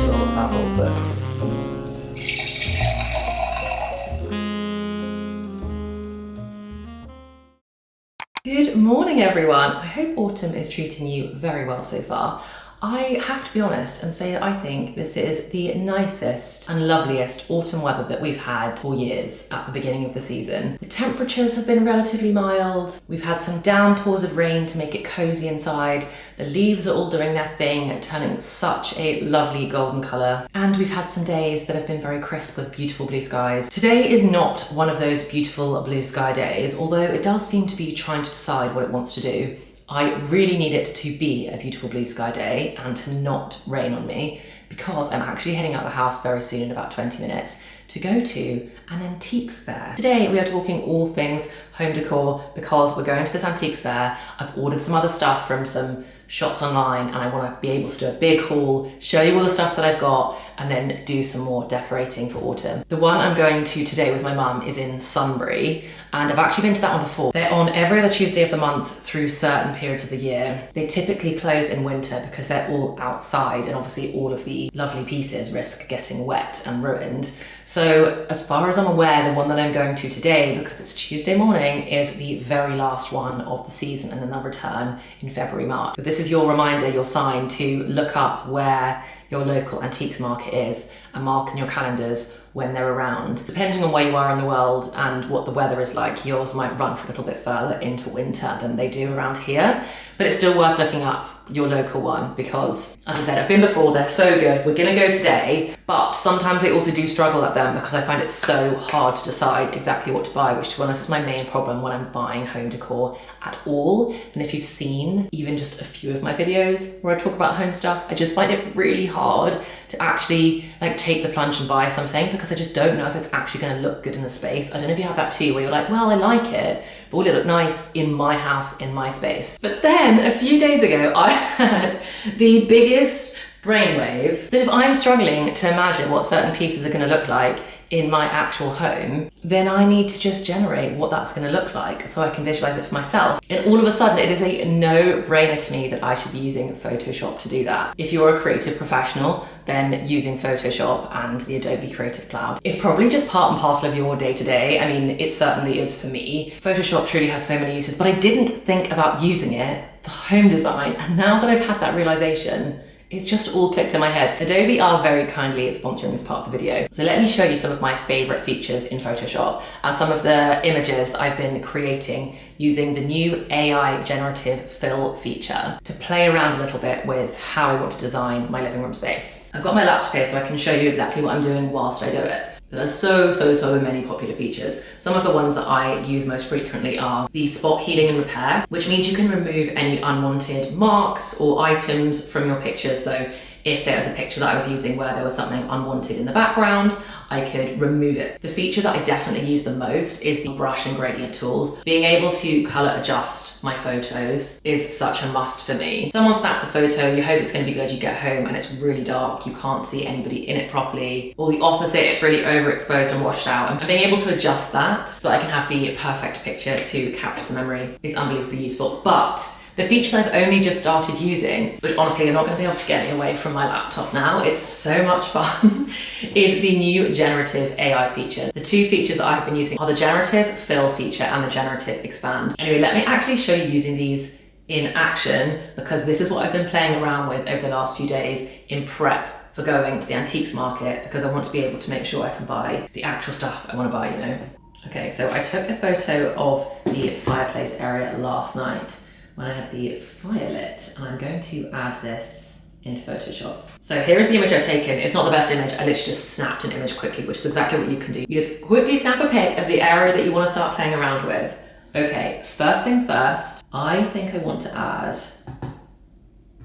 digital about old books. Good morning, everyone. I hope autumn is treating you very well so far. I have to be honest and say that I think this is the nicest and loveliest autumn weather that we've had for years at the beginning of the season. The temperatures have been relatively mild. We've had some downpours of rain to make it cozy inside. The leaves are all doing their thing, turning such a lovely golden colour. And we've had some days that have been very crisp with beautiful blue skies. Today is not one of those beautiful blue sky days, although it does seem to be trying to decide what it wants to do. I really need it to be a beautiful blue sky day and to not rain on me, because I'm actually heading out of the house very soon in about 20 minutes to go to an antiques fair. Today we are talking all things home decor because we're going to this antiques fair. I've ordered some other stuff from some shops online and I want to be able to do a big haul, show you all the stuff that I've got, and then do some more decorating for autumn. The one I'm going to today with my mum is in Sunbury, and I've actually been to that one before. They're on every other Tuesday of the month through certain periods of the year. They typically close in winter because they're all outside and obviously all of the lovely pieces risk getting wet and ruined. So as far as I'm aware, the one that I'm going to today, because it's Tuesday morning, is the very last one of the season, and then they'll return in February, March. But this is your reminder, your sign to look up where your local antiques market is and mark in your calendars when they're around. Depending on where you are in the world and what the weather is like, yours might run for a little bit further into winter than they do around here, but it's still worth looking up your local one because, as I said, I've been before, they're so good. We're gonna go today, but sometimes I also do struggle at them because I find it so hard to decide exactly what to buy, which to be honest is my main problem when I'm buying home decor at all. And if you've seen even just a few of my videos where I talk about home stuff, I just find it really hard to actually like take the plunge and buy something because I just don't know if it's actually gonna look good in the space. I don't know if you have that too, where you're like, well, I like it, but will it look nice in my house, in my space? But then a few days ago, I had the biggest brainwave that if I'm struggling to imagine what certain pieces are gonna look like in my actual home, then I need to just generate what that's gonna look like so I can visualize it for myself. And all of a sudden, it is a no-brainer to me that I should be using Photoshop to do that. If you're a creative professional, then using Photoshop and the Adobe Creative Cloud is probably just part and parcel of your day-to-day. I mean, it certainly is for me. Photoshop truly has so many uses, but I didn't think about using it for home design. And now that I've had that realization, it's just all clicked in my head. Adobe are very kindly sponsoring this part of the video. So let me show you some of my favorite features in Photoshop and some of the images that I've been creating using the new AI generative fill feature to play around a little bit with how I want to design my living room space. I've got my laptop here so I can show you exactly what I'm doing whilst I do it. There are so many popular features. Some of the ones that I use most frequently are the spot healing and repair, which means you can remove any unwanted marks or items from your pictures. So if there was a picture that I was using where there was something unwanted in the background, I could remove it. The feature that I definitely use the most is the brush and gradient tools. Being able to color adjust my photos is such a must for me. Someone snaps a photo, you hope it's going to be good, you get home and it's really dark, you can't see anybody in it properly, or the opposite, it's really overexposed and washed out. And being able to adjust that so that I can have the perfect picture to capture the memory is unbelievably useful. But the feature that I've only just started using, which honestly you're not going to be able to get me away from my laptop now, it's so much fun, is the new generative AI features. The two features that I've been using are the generative fill feature and the generative expand. Anyway, let me actually show you using these in action because this is what I've been playing around with over the last few days in prep for going to the antiques market because I want to be able to make sure I can buy the actual stuff I want to buy, you know. Okay, so I took a photo of the fireplace area last night when I had the fire lit, and I'm going to add this into Photoshop. So here is the image I've taken. It's not the best image. I literally just snapped an image quickly, which is exactly what you can do. You just quickly snap a pic of the area that you want to start playing around with. Okay, first things first, I think I want to add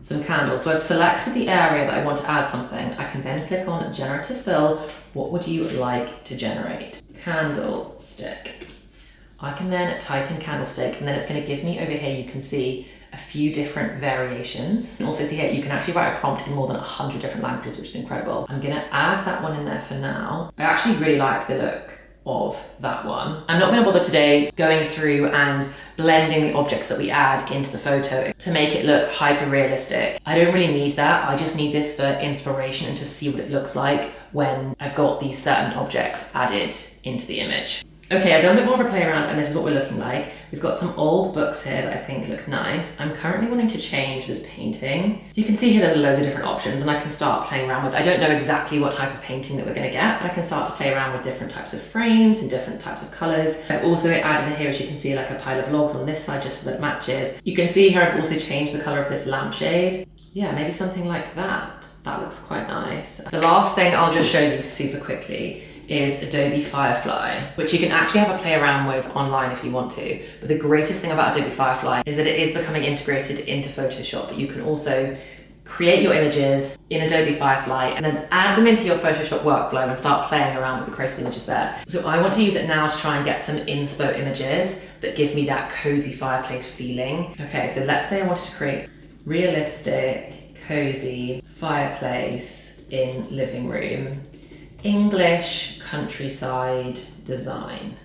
some candles. So I've selected the area that I want to add something. I can then click on generative fill. What would you like to generate? Candlestick. I can then type in candlestick and then it's going to give me over here, you can see a few different variations. And also see here, you can actually write a prompt in more than 100 different languages, which is incredible. I'm going to add that one in there for now. I actually really like the look of that one. I'm not going to bother today going through and blending the objects that we add into the photo to make it look hyper realistic. I don't really need that. I just need this for inspiration and to see what it looks like when I've got these certain objects added into the image. Okay, I've done a bit more of a play around and this is what we're looking like. We've got some old books here that I think look nice. I'm currently wanting to change this painting. So you can see here there's loads of different options and I can start playing around with, I don't know exactly what type of painting that we're going to get, but I can start to play around with different types of frames and different types of colours. I've also added in here, as you can see, like a pile of logs on this side just so that it matches. You can see here I've also changed the colour of this lampshade. Yeah, maybe something like that. That looks quite nice. The last thing I'll just show you super quickly is Adobe Firefly, which you can actually have a play around with online if you want to. But the greatest thing about Adobe Firefly is that it is becoming integrated into Photoshop. You can also create your images in Adobe Firefly and then add them into your Photoshop workflow and start playing around with the created images there. So I want to use it now to try and get some inspo images that give me that cozy fireplace feeling. Okay, so let's say I wanted to create realistic, cozy fireplace in living room. English countryside design.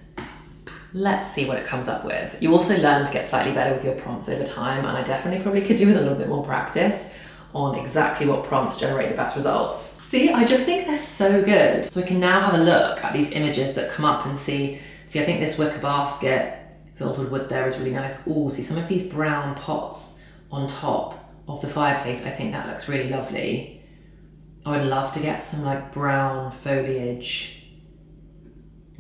Let's see what it comes up with. You also learn to get slightly better with your prompts over time, and I definitely probably could do with a little bit more practice on exactly what prompts generate the best results. See, I just think they're so good. So we can now have a look at these images that come up and see, I think this wicker basket filled with wood there is really nice. Ooh, see some of these brown pots on top of the fireplace. I think that looks really lovely. I would love to get some like brown foliage.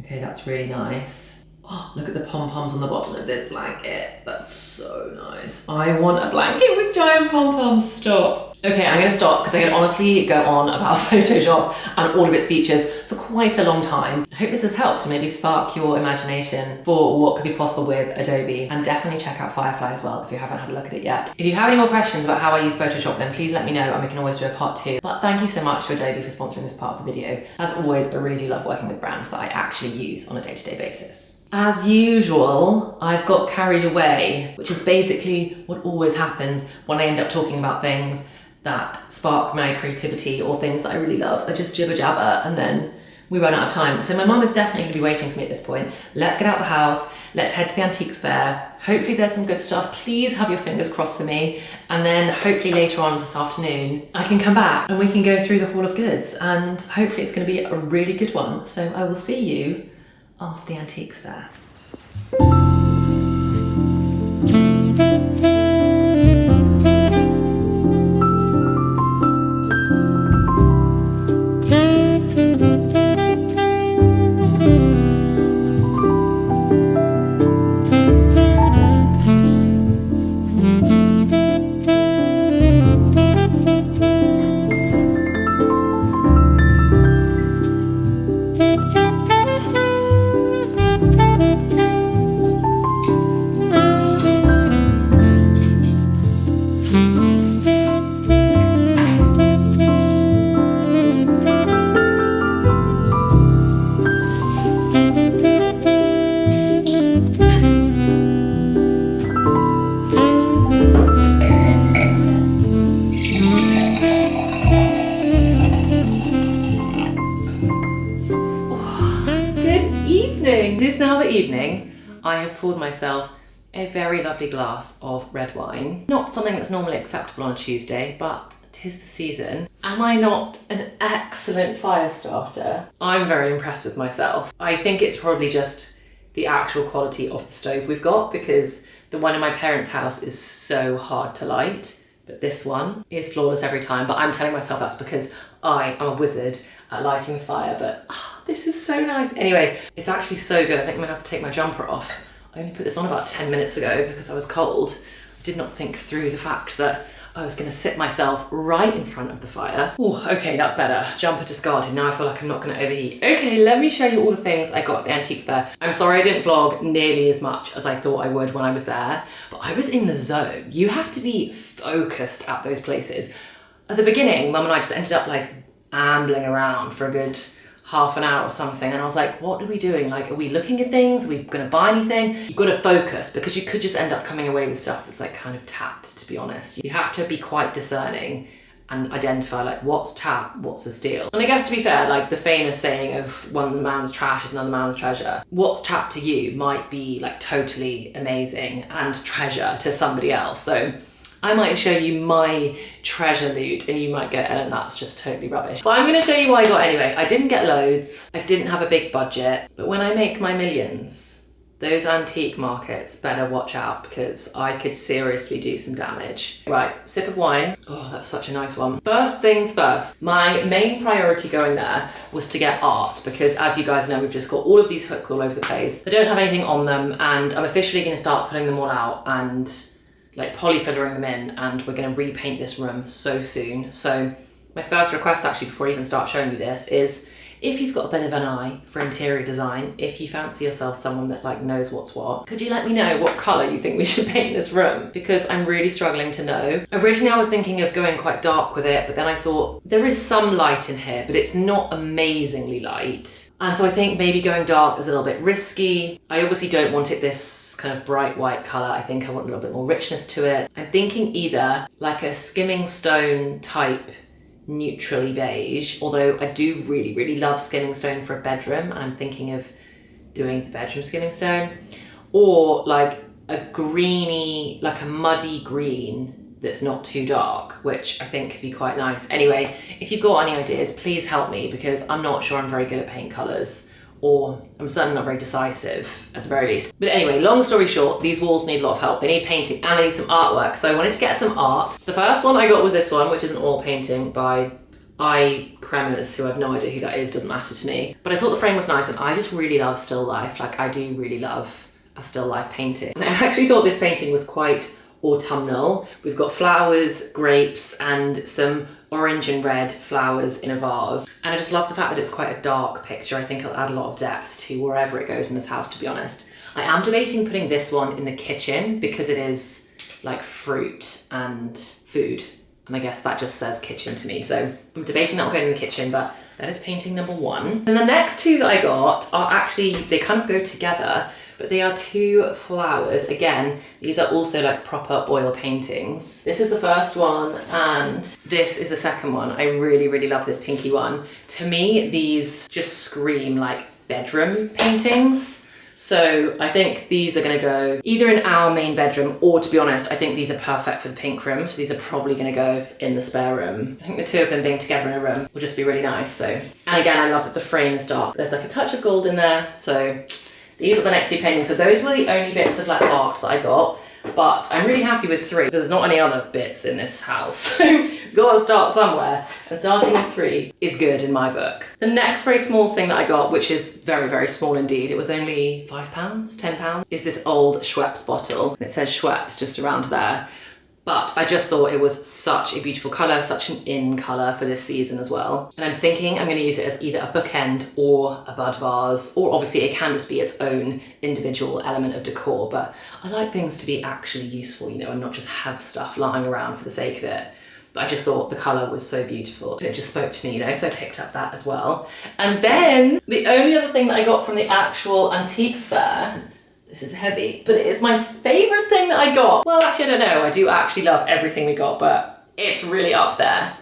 Okay, that's really nice. Oh, look at the pom-poms on the bottom of this blanket. That's so nice. I want a blanket with giant pom-poms. Stop. Okay, I'm gonna stop because I can honestly go on about Photoshop and all of its features for quite a long time. I hope this has helped to maybe spark your imagination for what could be possible with Adobe, and definitely check out Firefly as well if you haven't had a look at it yet. If you have any more questions about how I use Photoshop, then please let me know and we can always do a part 2. But thank you so much to Adobe for sponsoring this part of the video. As always, I really do love working with brands that I actually use on a day-to-day basis. As usual, I've got carried away, which is basically what always happens when I end up talking about things that spark my creativity or things that I really love. I just jibber jabber and then we run out of time. So my mum is definitely gonna be waiting for me at this point. Let's get out the house, let's head to the antiques fair. Hopefully there's some good stuff. Please have your fingers crossed for me. And then hopefully later on this afternoon, I can come back and we can go through the haul of goods, and hopefully it's gonna be a really good one. So I will see you after the antiques fair. It is now the evening. I have poured myself a very lovely glass of red wine. Not something that's normally acceptable on a Tuesday, but 'tis the season. Am I not an excellent fire starter? I'm very impressed with myself. I think it's probably just the actual quality of the stove we've got, because the one in my parents' house is so hard to light, but this one is flawless every time. But I'm telling myself that's because I am a wizard at lighting the fire, but this is so nice. Anyway, it's actually so good. I think I'm gonna have to take my jumper off. I only put this on about 10 minutes ago because I was cold. I did not think through the fact that I was gonna sit myself right in front of the fire. Oh, okay, that's better. Jumper discarded. Now I feel like I'm not gonna overheat. Okay, let me show you all the things I got at the antiques fair. I'm sorry I didn't vlog nearly as much as I thought I would when I was there, but I was in the zone. You have to be focused at those places. At the beginning, Mum and I just ended up like ambling around for a good half an hour or something, and I was like, what are we doing? Like, are we looking at things? Are we gonna buy anything? You've got to focus, because you could just end up coming away with stuff that's like kind of tapped, to be honest. You have to be quite discerning and identify like what's tap, what's a steal. And I guess to be fair, like the famous saying of one man's trash is another man's treasure. What's tap to you might be like totally amazing and treasure to somebody else. So I might show you my treasure loot and you might go, Ellen, that's just totally rubbish. But I'm gonna show you what I got anyway. I didn't get loads, I didn't have a big budget, but when I make my millions, those antique markets better watch out because I could seriously do some damage. Right, sip of wine. Oh, that's such a nice one. First things first, my main priority going there was to get art because as you guys know, we've just got all of these hooks all over the place. They don't have anything on them and I'm officially gonna start putting them all out and like polyfillering them in, and we're gonna repaint this room so soon. So my first request actually before I even start showing you this is if you've got a bit of an eye for interior design, if you fancy yourself someone that like knows what's what, could you let me know what colour you think we should paint this room? Because I'm really struggling to know. Originally I was thinking of going quite dark with it, but then I thought there is some light in here, but it's not amazingly light. And so I think maybe going dark is a little bit risky. I obviously don't want it this kind of bright white colour. I think I want a little bit more richness to it. I'm thinking either like a skimming stone type neutrally beige, although I do really love skimming stone for a bedroom and I'm thinking of doing the bedroom skimming stone, or like a greeny, like a muddy green that's not too dark, which I think could be quite nice. Anyway, if you've got any ideas, please help me because I'm not sure I'm very good at paint colours, or I'm certainly not very decisive at the very least. But anyway, long story short, these walls need a lot of help. They need painting and they need some artwork. So I wanted to get some art. So the first one I got was this one, which is an oil painting by Cremas, who I have no idea who that is, doesn't matter to me. But I thought the frame was nice and I just really love still life. Like I do really love a still life painting. And I actually thought this painting was quite autumnal. We've got flowers, grapes, and some orange and red flowers in a vase. And I just love the fact that it's quite a dark picture. I think it'll add a lot of depth to wherever it goes in this house, to be honest. I am debating putting this one in the kitchen because it is like fruit and food. And I guess that just says kitchen to me. So I'm debating that going in the kitchen, but that is painting number one. And the next two that I got are actually, they kind of go together, but they are two flowers. Again, these are also like proper oil paintings. This is the first one and this is the second one. I really love this pinky one. To me, these just scream like bedroom paintings. So I think these are gonna go either in our main bedroom, or to be honest, I think these are perfect for the pink room. So these are probably gonna go in the spare room. I think the two of them being together in a room will just be really nice. So, and again, I love that the frame is dark. There's like a touch of gold in there. So these are the next two paintings. So those were the only bits of like art that I got, but I'm really happy with three. There's not any other bits in this house, so gotta start somewhere. And starting with three is good in my book. The next very small thing that I got, which is very small indeed, it was only £5, £10, is this old Schweppes bottle. And it says Schweppes just around there. But I just thought it was such a beautiful colour, such an in colour for this season as well. And I'm thinking I'm going to use it as either a bookend or a bud vase, or obviously it can just be its own individual element of decor, but I like things to be actually useful, you know, and not just have stuff lying around for the sake of it. But I just thought the colour was so beautiful. It just spoke to me, you know, so I picked up that as well. And then the only other thing that I got from the actual antiques fair, this is heavy, but it is my favourite thing that I got. Well, actually, I don't know. I do actually love everything we got, but it's really up there.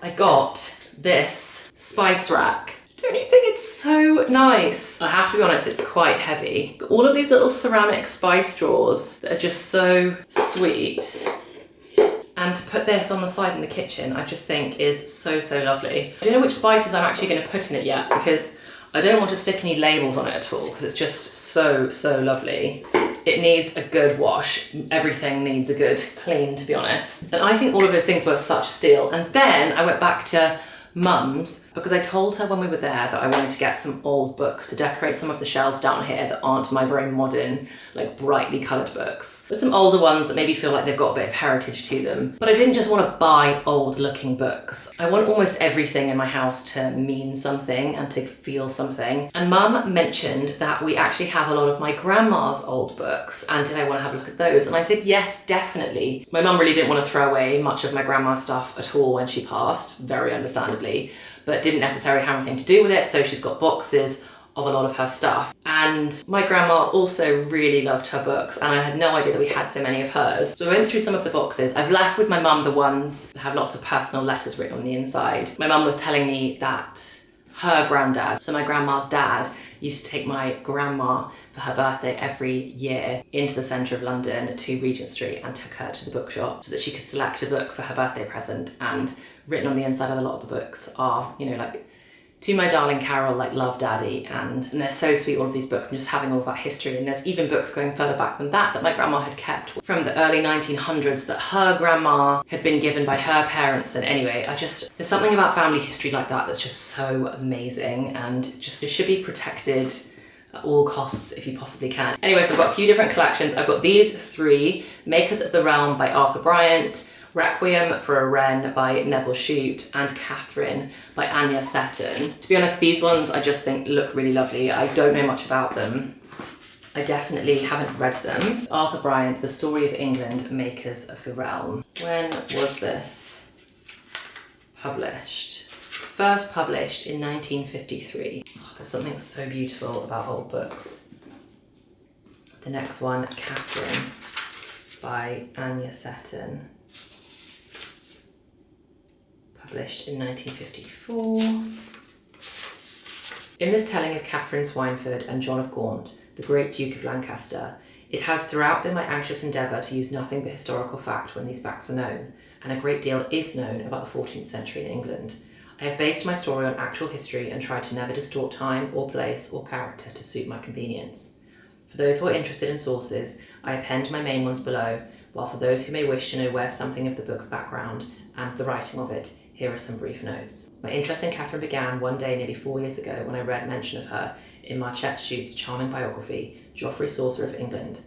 I got this spice rack. Don't you think it's so nice? I have to be honest, it's quite heavy. All of these little ceramic spice drawers that are just so sweet. And to put this on the side in the kitchen, I just think is so lovely. I don't know which spices I'm actually going to put in it yet because I don't want to stick any labels on it at all because it's just so lovely. It needs a good wash. Everything needs a good clean, to be honest. And I think all of those things were such a steal. And then I went back to Mum's because I told her when we were there that I wanted to get some old books to decorate some of the shelves down here that aren't my very modern, like brightly coloured books, but some older ones that maybe feel like they've got a bit of heritage to them. But I didn't just want to buy old looking books. I want almost everything in my house to mean something and to feel something. And Mum mentioned that we actually have a lot of my grandma's old books, and did I want to have a look at those? And I said yes, definitely. My mum really didn't want to throw away much of my grandma's stuff at all when she passed, very understandably, but didn't necessarily have anything to do with it. So she's got boxes of a lot of her stuff. And my grandma also really loved her books, and I had no idea that we had so many of hers. So I went through some of the boxes. I've left with my mum the ones that have lots of personal letters written on the inside. My mum was telling me that her granddad, so my grandma's dad, used to take my grandma for her birthday every year into the centre of London to Regent Street and took her to the bookshop so that she could select a book for her birthday present. And written on the inside of a lot of the books are, you know, like, to my darling Carol, like, love Daddy, and they're so sweet, all of these books, and just having all of that history. And there's even books going further back than that my grandma had kept from the early 1900s that her grandma had been given by her parents. And anyway, there's something about family history like that that's just so amazing, and just it should be protected at all costs if you possibly can. Anyway, so I've got a few different collections. I've got these three: Makers of the Realm by Arthur Bryant, Requiem for a Wren by Neville Shute, and Catherine by Anya Seton. To be honest, these ones I just think look really lovely. I don't know much about them. I definitely haven't read them. Arthur Bryant, The Story of England, Makers of the Realm. When was this published? First published in 1953. Oh, there's something so beautiful about old books. The next one, Catherine by Anya Seton. Published in 1954. In this telling of Catherine Swynford and John of Gaunt, the great Duke of Lancaster, it has throughout been my anxious endeavour to use nothing but historical fact when these facts are known, and a great deal is known about the 14th century in England. I have based my story on actual history and tried to never distort time or place or character to suit my convenience. For those who are interested in sources, I append my main ones below, while for those who may wish to know where something of the book's background and the writing of it, here are some brief notes. My interest in Catherine began one day nearly 4 years ago when I read mention of her in Marchette Chute's charming biography, Geoffrey Chaucer of England.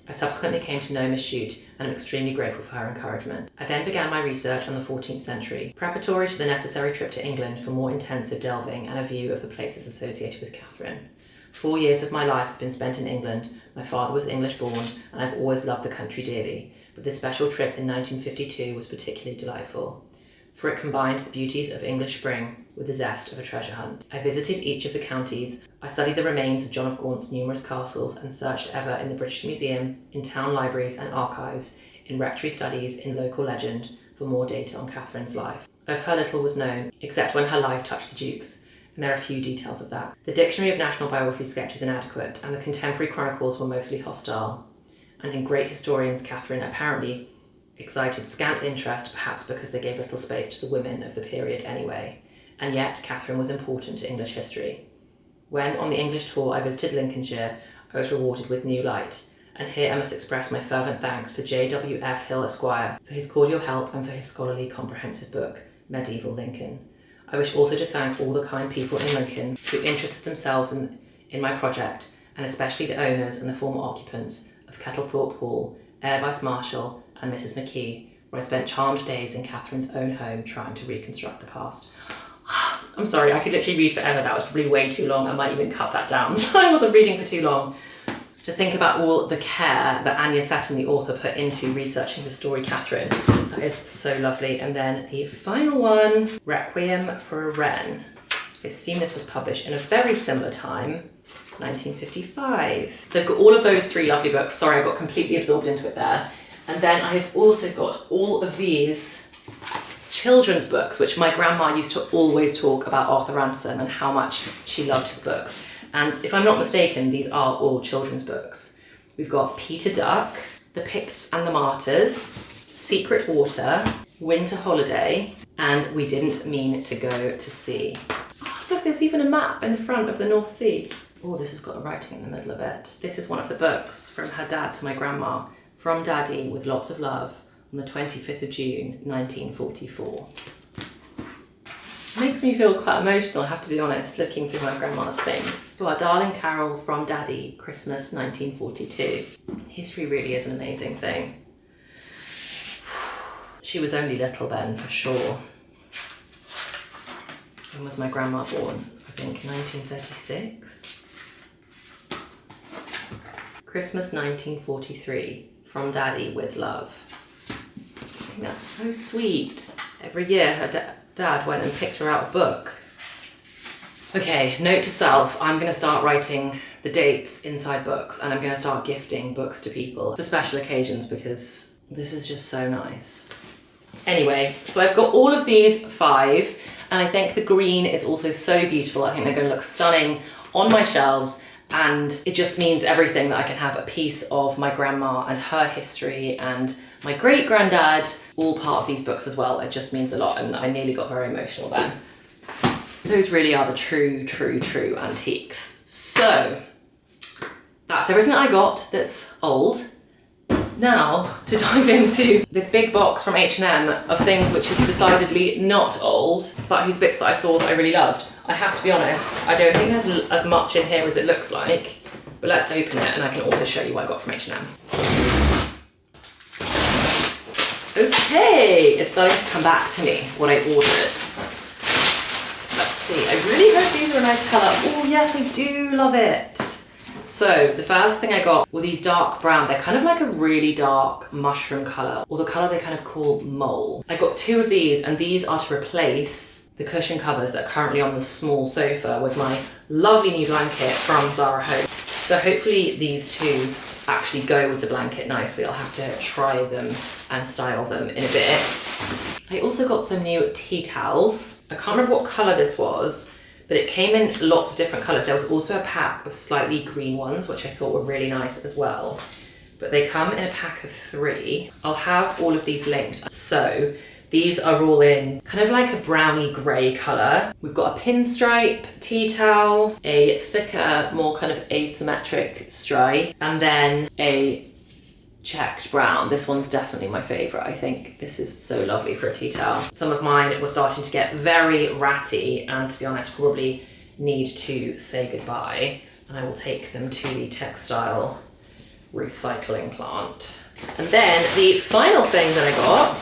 I subsequently came to know Miss Chute and am extremely grateful for her encouragement. I then began my research on the 14th century, preparatory to the necessary trip to England for more intensive delving and a view of the places associated with Catherine. 4 years of my life have been spent in England. My father was English born, and I've always loved the country dearly, but this special trip in 1952 was particularly delightful, for it combined the beauties of English spring with the zest of a treasure hunt. I visited each of the counties. I studied the remains of John of Gaunt's numerous castles and searched ever in the British Museum, in town libraries and archives, in rectory studies, in local legend, for more data on Catherine's life. Of her little was known, except when her life touched the Duke's, and there are few details of that. The Dictionary of National Biography sketch is inadequate, and the contemporary chronicles were mostly hostile. And in great historians, Catherine apparently excited scant interest, perhaps because they gave little space to the women of the period anyway. And yet, Catherine was important to English history. When, on the English tour, I visited Lincolnshire, I was rewarded with new light. And here I must express my fervent thanks to J.W.F. Hill Esquire for his cordial help and for his scholarly comprehensive book, Medieval Lincoln. I wish also to thank all the kind people in Lincoln who interested themselves in my project, and especially the owners and the former occupants of Kettlethorpe Hall, Air Vice Marshal and Mrs. McKee, where I spent charmed days in Catherine's own home trying to reconstruct the past. I'm sorry, I could literally read forever. That was probably way too long. I might even cut that down. I wasn't reading for too long. To think about all the care that Anya Seton, the author, put into researching the story Catherine. That is so lovely. And then the final one, Requiem for a Wren. I assume this was published in a very similar time, 1955. So I've got all of those three lovely books. Sorry, I got completely absorbed into it there. And then I've also got all of these children's books, which my grandma used to always talk about Arthur Ransom and how much she loved his books. And if I'm not mistaken, these are all children's books. We've got Peter Duck, The Picts and the Martyrs, Secret Water, Winter Holiday, and We Didn't Mean to Go to Sea. Oh, look, there's even a map in the front of the North Sea. Oh, this has got a writing in the middle of it. This is one of the books from her dad to my grandma, From Daddy with Lots of Love, on the 25th of June, 1944. It makes me feel quite emotional, I have to be honest, looking through my grandma's things. To Our Darling Carol, From Daddy, Christmas 1942. History really is an amazing thing. She was only little then, for sure. When was my grandma born? I think 1936. Christmas 1943, From Daddy with Love. I think that's so sweet. Every year her dad went and picked her out a book. Okay, note to self, I'm gonna start writing the dates inside books and I'm gonna start gifting books to people for special occasions because this is just so nice. Anyway, so I've got all of these 5 and I think the green is also so beautiful. I think they're gonna look stunning on my shelves, and it just means everything that I can have a piece of my grandma and her history and my great granddad, all part of these books as well. It just means a lot, and I nearly got very emotional then. Those really are the true antiques. So that's everything that I got that's old. Now to dive into this big box from H&M of things which is decidedly not old, but whose bits that I saw that I really loved. I have to be honest, I don't think there's as much in here as it looks like, but let's open it and I can also show you what I got from H&M. Okay, it's starting to come back to me, what I ordered. Let's see, I really hope these are a nice colour. Oh yes, I do love it. So the first thing I got were these dark brown. They're kind of like a really dark mushroom colour, or the colour they kind of call mole. I got 2 of these, and these are to replace the cushion covers that are currently on the small sofa with my lovely new blanket from Zara Home. So hopefully these 2 actually go with the blanket nicely. I'll have to try them and style them in a bit. I also got some new tea towels. I can't remember what colour this was, but it came in lots of different colours. There was also a pack of slightly green ones, which I thought were really nice as well. But they come in a pack of 3. I'll have all of these linked. So these are all in kind of like a browny grey colour. We've got a pinstripe tea towel, a thicker, more kind of asymmetric stripe, and then a checked brown. This one's definitely my favourite. I think this is so lovely for a tea towel. Some of mine were starting to get very ratty and, to be honest, probably need to say goodbye, and I will take them to the textile recycling plant. And then the final thing that I got,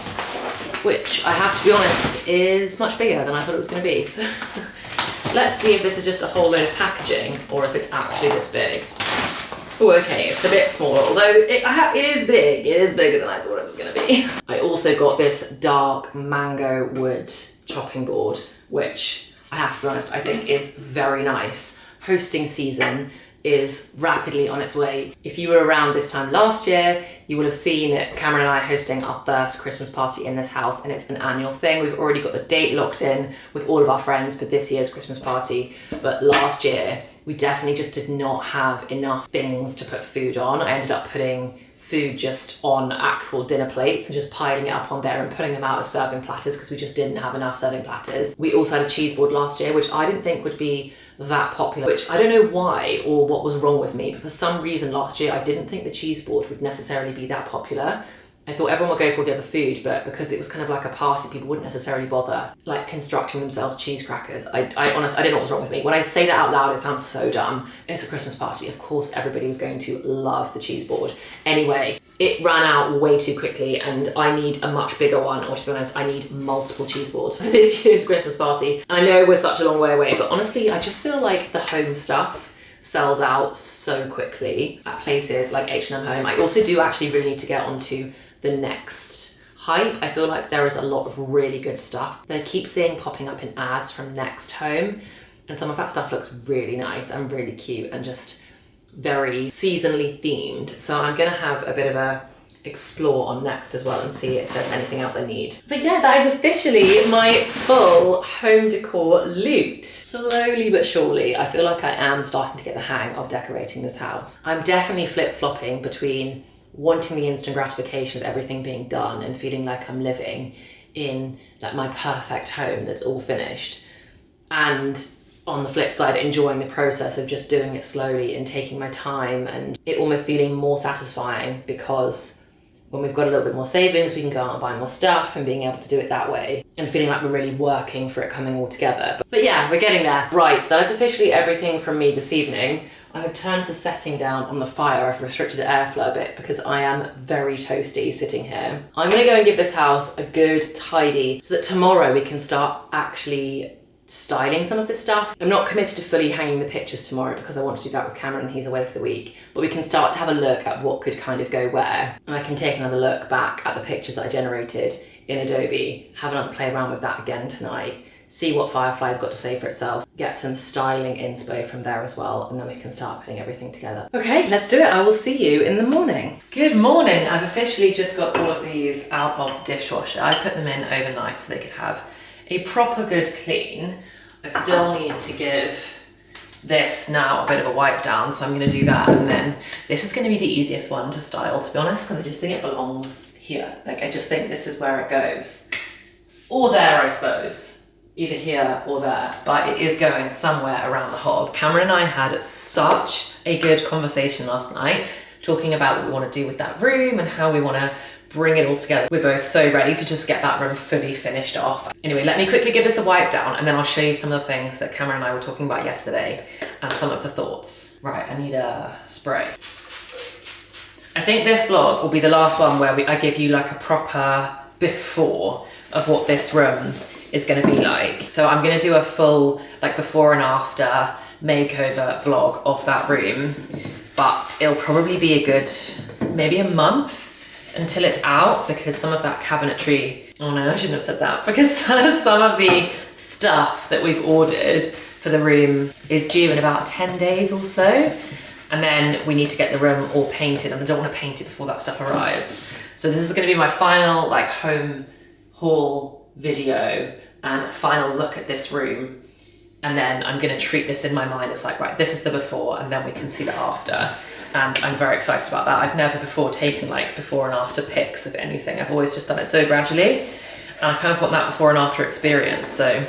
which I have to be honest is much bigger than I thought it was going to be. So let's see if this is just a whole load of packaging or if it's actually this big. Oh, okay, it's a bit smaller, although it is big. It is bigger than I thought it was going to be. I also got this dark mango wood chopping board, which I have to be honest, I think is very nice. Hosting season is rapidly on its way. If you were around this time last year, you will have seen Cameron and I hosting our first Christmas party in this house, and it's an annual thing. We've already got the date locked in with all of our friends for this year's Christmas party, but last year we definitely just did not have enough things to put food on. I ended up putting food just on actual dinner plates and just piling it up on there and putting them out as serving platters because we just didn't have enough serving platters. We also had a cheese board last year, which I didn't think would be that popular, which I don't know why or what was wrong with me, but for some reason last year I didn't think the cheese board would necessarily be that popular. I thought everyone would go for the other food, but because it was kind of like a party, people wouldn't necessarily bother like constructing themselves cheese crackers. I honestly, I didn't know what was wrong with me. When I say that out loud, it sounds so dumb. It's a Christmas party. Of course, everybody was going to love the cheese board. Anyway, it ran out way too quickly and I need a much bigger one, or to be honest, I need multiple cheese boards for this year's Christmas party. And I know we're such a long way away, but honestly, I just feel like the home stuff sells out so quickly at places like H&M Home. I also do actually really need to get onto the Next hype. I feel like there is a lot of really good stuff that I keep seeing popping up in ads from Next Home, and some of that stuff looks really nice and really cute and just very seasonally themed. So I'm gonna have a bit of a explore on Next as well and see if there's anything else I need. But yeah, that is officially my full home decor loot. Slowly but surely, I feel like I am starting to get the hang of decorating this house. I'm definitely flip-flopping between wanting the instant gratification of everything being done and feeling like I'm living in like my perfect home that's all finished, and on the flip side enjoying the process of just doing it slowly and taking my time, and it almost feeling more satisfying because when we've got a little bit more savings we can go out and buy more stuff, and being able to do it that way and feeling like we're really working for it coming all together. But yeah, we're getting there. Right, that is officially everything from me this evening. I have turned the setting down on the fire. I've restricted the airflow a bit because I am very toasty sitting here. I'm gonna go and give this house a good tidy so that tomorrow we can start actually styling some of this stuff. I'm not committed to fully hanging the pictures tomorrow because I want to do that with Cameron. He's away for the week, but we can start to have a look at what could kind of go where, and I can take another look back at the pictures that I generated in Adobe, have another play around with that again tonight, see what Firefly's got to say for itself, get some styling inspo from there as well, and then we can start putting everything together. Okay, let's do it. I will see you in the morning. Good morning. I've officially just got all of these out of the dishwasher. I put them in overnight so they could have a proper good clean. I still need to give this now a bit of a wipe down, so I'm going to do that, and then this is going to be the easiest one to style, to be honest, because I just think it belongs here. Like, I just think this is where it goes. Or there, I suppose. Either here or there, but it is going somewhere around the hob. Cameron and I had such a good conversation last night, talking about what we want to do with that room and how we want to bring it all together. We're both so ready to just get that room fully finished off. Anyway, let me quickly give this a wipe down, and then I'll show you some of the things that Cameron and I were talking about yesterday and some of the thoughts. Right, I need a spray. I think this vlog will be the last one where I give you like a proper before of what this room is going to be like. So I'm going to do a full like before and after makeover vlog of that room, but it'll probably be a good maybe a month until it's out, because some of that cabinetry, oh no, I shouldn't have said that, because some of the stuff that we've ordered for the room is due in about 10 days or so, and then we need to get the room all painted, and I don't want to paint it before that stuff arrives. So this is going to be my final like home haul video and final look at this room, and then I'm going to treat this in my mind as like, right, this is the before, and then we can see the after, and I'm very excited about that. I've never before taken like before and after pics of anything. I've always just done it so gradually, and I kind of want that before and after experience, so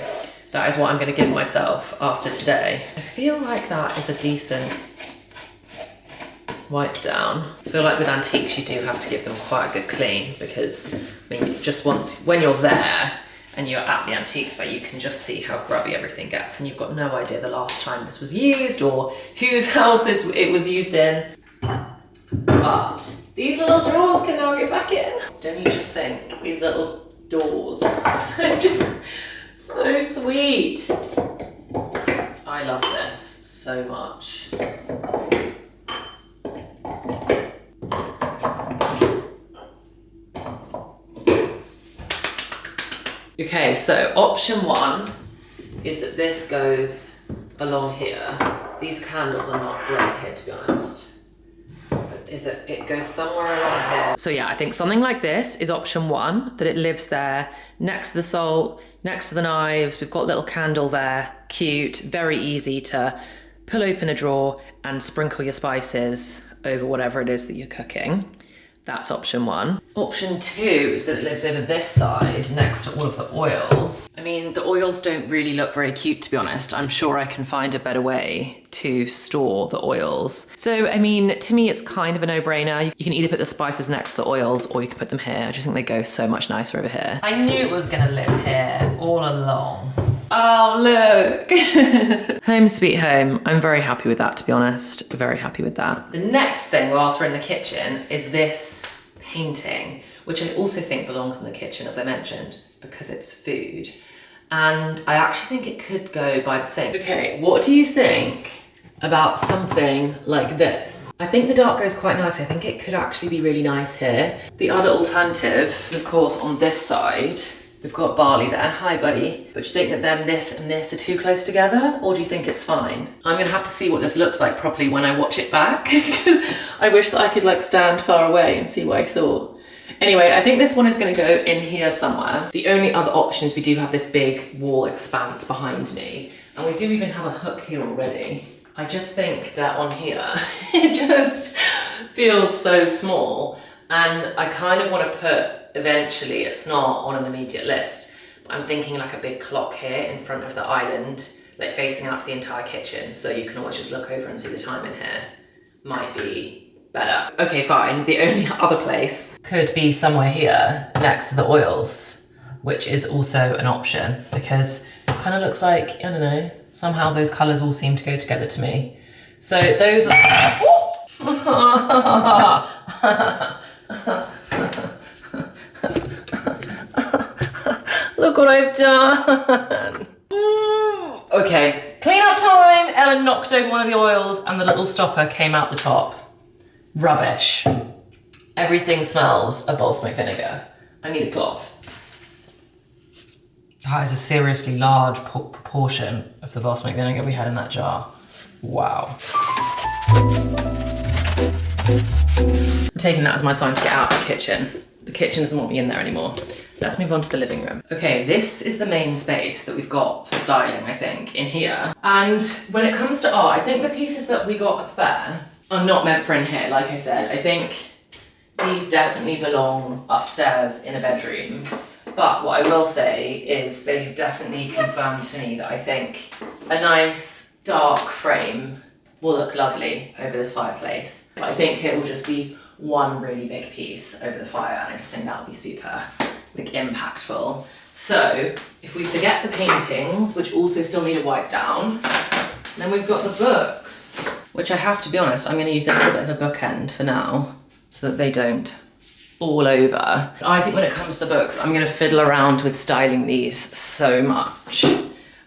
that is what I'm going to give myself after today. I feel like that is a decent wipe down. I feel like with antiques you do have to give them quite a good clean, because I mean, just once when you're there and you're at the antiques fair, you can just see how grubby everything gets, and you've got no idea the last time this was used or whose houses it was used in. But these little drawers can now get back in. Don't you just think these little doors are just so sweet? I love this so much. Okay, so option one is that this goes along here. These candles are not great here, to be honest. Is that it goes somewhere along here. So yeah, I think something like this is option one, that it lives there next to the salt, next to the knives. We've got a little candle there, cute, very easy to pull open a drawer and sprinkle your spices over whatever it is that you're cooking. That's option one. Option two is that it lives over this side next to all of the oils. I mean, the oils don't really look very cute, to be honest. I'm sure I can find a better way to store the oils. So, I mean, to me, it's kind of a no-brainer. You can either put the spices next to the oils, or you can put them here. I just think they go so much nicer over here. I knew it was gonna live here all along. Oh, look. Home sweet home. I'm very happy with that, to be honest. Very happy with that. The next thing, whilst we're in the kitchen, is this painting, which I also think belongs in the kitchen, as I mentioned, because it's food. And I actually think it could go by the sink. Okay, what do you think about something like this? I think the dark goes quite nice. I think it could actually be really nice here. The other alternative, of course, on this side, we've got barley there. Hi, buddy. But do you think that then this and this are too close together, or do you think it's fine? I'm gonna have to see what this looks like properly when I watch it back, because I wish that I could like stand far away and see what I thought. Anyway, I think this one is gonna go in here somewhere. The only other option is we do have this big wall expanse behind me, and we do even have a hook here already. I just think that on here, it just feels so small, and I kind of want to put, eventually, it's not on an immediate list, but I'm thinking like a big clock here in front of the island, like facing out to the entire kitchen, so you can always just look over and see the time in here. Might be better. Okay, fine. The only other place could be somewhere here next to the oils, which is also an option, because it kind of looks like, I don't know, somehow those colours all seem to go together to me. So those are... Look what I've done. Okay, clean up time. Ellen knocked over one of the oils and the little stopper came out the top. Rubbish. Everything smells of balsamic vinegar. I need a cloth. That is a seriously large proportion of the balsamic vinegar we had in that jar. Wow. I'm taking that as my sign to get out of the kitchen. The kitchen doesn't want me in there anymore. Let's move on to the living room. Okay, this is the main space that we've got for styling, I think, in here. And when it comes to art, I think the pieces that we got at the fair are not meant for in here, like I said. I think these definitely belong upstairs in a bedroom. But what I will say is they have definitely confirmed to me that I think a nice dark frame will look lovely over this fireplace. I think it will just be one really big piece over the fire, and I just think that'll be super like impactful. So if we forget the paintings, which also still need a wipe down, then we've got the books, which I have to be honest, I'm going to use a little bit of a bookend for now so that they don't all over. I think when it comes to the books, I'm going to fiddle around with styling these so much,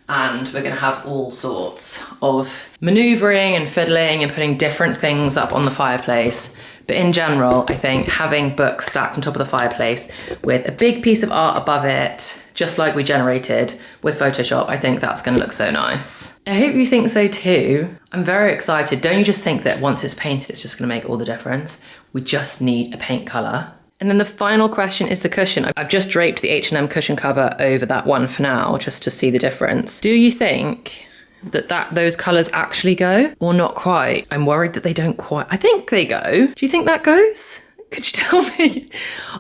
and we're going to have all sorts of maneuvering and fiddling and putting different things up on the fireplace. But in general, I think having books stacked on top of the fireplace with a big piece of art above it, just like we generated with Photoshop, I think that's going to look so nice. I hope you think so too. I'm very excited. Don't you just think that once it's painted, it's just going to make all the difference? We just need a paint colour. And then the final question is the cushion. I've just draped the H&M cushion cover over that one for now, just to see the difference. Do you think that those colours actually go, or not quite? I'm worried that they don't quite. I think they go. Do you think that goes? Could you tell me?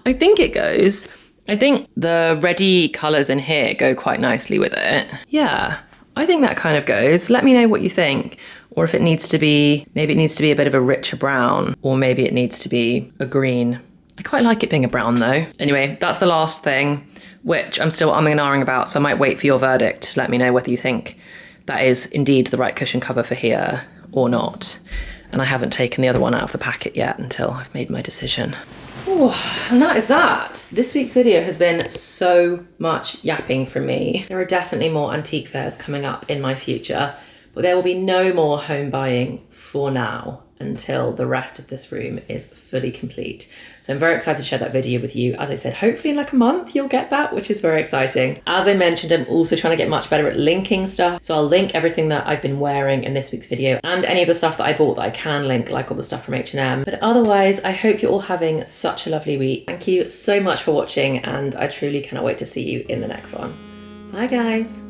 I think it goes. I think the reddy colours in here go quite nicely with it. Yeah, I think that kind of goes. Let me know what you think. Or if it needs to be, maybe it needs to be a bit of a richer brown, or maybe it needs to be a green. I quite like it being a brown though. Anyway, that's the last thing, which I'm still umming and ahhing about, so I might wait for your verdict to let me know whether you think that is indeed the right cushion cover for here or not. And I haven't taken the other one out of the packet yet until I've made my decision. Ooh, and that is that. This week's video has been so much yapping from me. There are definitely more antique fairs coming up in my future, but there will be no more home buying for now until the rest of this room is fully complete. So I'm very excited to share that video with you. As I said, hopefully in like a month you'll get that, which is very exciting. As I mentioned, I'm also trying to get much better at linking stuff. So I'll link everything that I've been wearing in this week's video and any of the stuff that I bought that I can link, like all the stuff from H&M. But otherwise, I hope you're all having such a lovely week. Thank you so much for watching, and I truly cannot wait to see you in the next one. Bye guys.